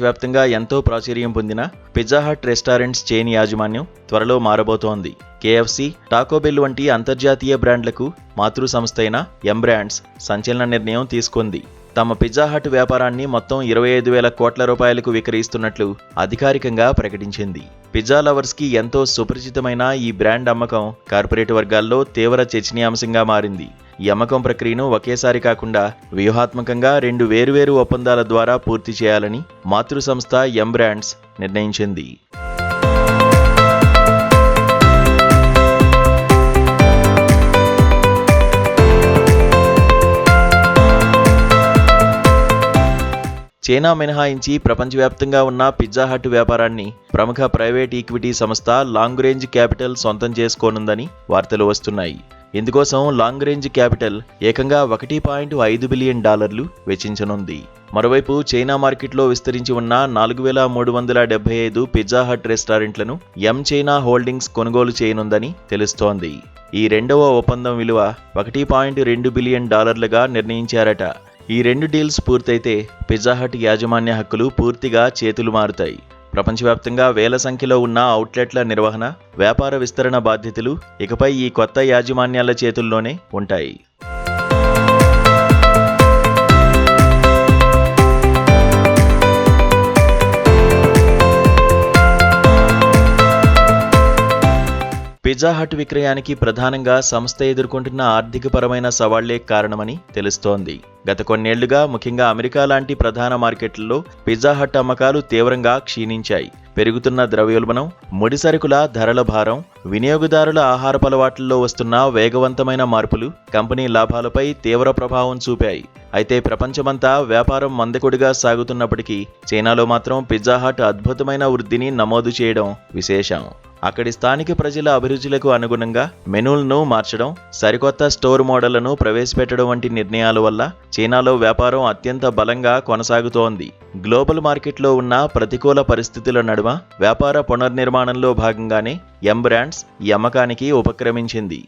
ప్రపంచవ్యాప్తంగా ఎంతో ప్రాచుర్యం పొందిన పిజ్జా హట్ రెస్టారెంట్స్ చైన్ యాజమాన్యం త్వరలో మారబోతోంది. కేఎఫ్సి, టాకో బెల్ వంటి అంతర్జాతీయ బ్రాండ్లకు మాతృ సంస్థ అయిన ఎం బ్రాండ్స్ సంచలన నిర్ణయం తీసుకుంది. తమ పిజ్జా హట్ వ్యాపారాన్ని మొత్తం 25,000 కోట్ల రూపాయలకు విక్రయిస్తున్నట్లు అధికారికంగా ప్రకటించింది. పిజ్జా లవర్స్కి ఎంతో సుపరిచితమైన ఈ బ్రాండ్ అమ్మకం కార్పొరేట్ వర్గాల్లో తీవ్ర చర్చనీయాంశంగా మారింది. ఈ అమ్మకం ప్రక్రియను ఒకేసారి కాకుండా వ్యూహాత్మకంగా 2 వేర్వేరు ఒప్పందాల ద్వారా పూర్తి చేయాలని మాతృ సంస్థ ఎం బ్రాండ్స్ నిర్ణయించింది. చైనా మినహాయించి ప్రపంచవ్యాప్తంగా ఉన్న పిజ్జా హట్ వ్యాపారాన్ని ప్రముఖ ప్రైవేట్ ఈక్విటీ సంస్థ లాంగ్ రేంజ్ క్యాపిటల్ సొంతం చేసుకోనుందని వార్తలు వస్తున్నాయి. ఇందుకోసం లాంగ్ రేంజ్ క్యాపిటల్ ఏకంగా $1.5 బిలియన్ వెచ్చించనుంది. మరోవైపు చైనా మార్కెట్లో విస్తరించి ఉన్న 4,375 పిజ్జా హట్ రెస్టారెంట్లను ఎం చైనా హోల్డింగ్స్ కొనుగోలు చేయనుందని తెలుస్తోంది. ఈ రెండవ ఒప్పందం విలువ $1.2 బిలియన్ నిర్ణయించారట. ఈ 2 డీల్స్ పూర్తయితే పిజ్జా హట్ యాజమాన్య హక్కులు పూర్తిగా చేతులు మారుతాయి. ప్రపంచవ్యాప్తంగా వేల సంఖ్యలో ఉన్న అవుట్లెట్ల నిర్వహణ, వ్యాపార విస్తరణ బాధ్యతలు ఇకపై ఈ కొత్త యాజమాన్యాల చేతుల్లోనే ఉంటాయి. పిజ్జా హట్ విక్రయానికి ప్రధానంగా సంస్థ ఎదుర్కొంటున్న ఆర్థికపరమైన సవాళ్లే కారణమని తెలుస్తోంది. గత కొన్నేళ్లుగా ముఖ్యంగా అమెరికా లాంటి ప్రధాన మార్కెట్లలో పిజ్జా హట్ అమ్మకాలు తీవ్రంగా క్షీణించాయి. పెరుగుతున్న ద్రవ్యోల్బణం, ముడిసరుకుల ధరల భారం, వినియోగదారుల ఆహారపలవాట్లలో వస్తున్న వేగవంతమైన మార్పులు కంపెనీ లాభాలపై తీవ్ర ప్రభావం చూపాయి. అయితే ప్రపంచమంతా వ్యాపారం మందకొడిగా సాగుతున్నప్పటికీ చైనాలో మాత్రం పిజ్జా హట్ అద్భుతమైన వృద్ధిని నమోదు చేయడం విశేషం. అక్కడి స్థానిక ప్రజల అభిరుచులకు అనుగుణంగా మెనూలను మార్చడం, సరికొత్త స్టోర్ మోడళ్లను ప్రవేశపెట్టడం వంటి నిర్ణయాల వల్ల చైనాలో వ్యాపారం అత్యంత బలంగా కొనసాగుతోంది. గ్లోబల్ మార్కెట్లో ఉన్న ప్రతికూల పరిస్థితుల నడుమ వ్యాపార పునర్నిర్మాణంలో భాగంగానే ఎం బ్రాండ్స్ ఈ అమ్మకానికి ఉపక్రమించింది.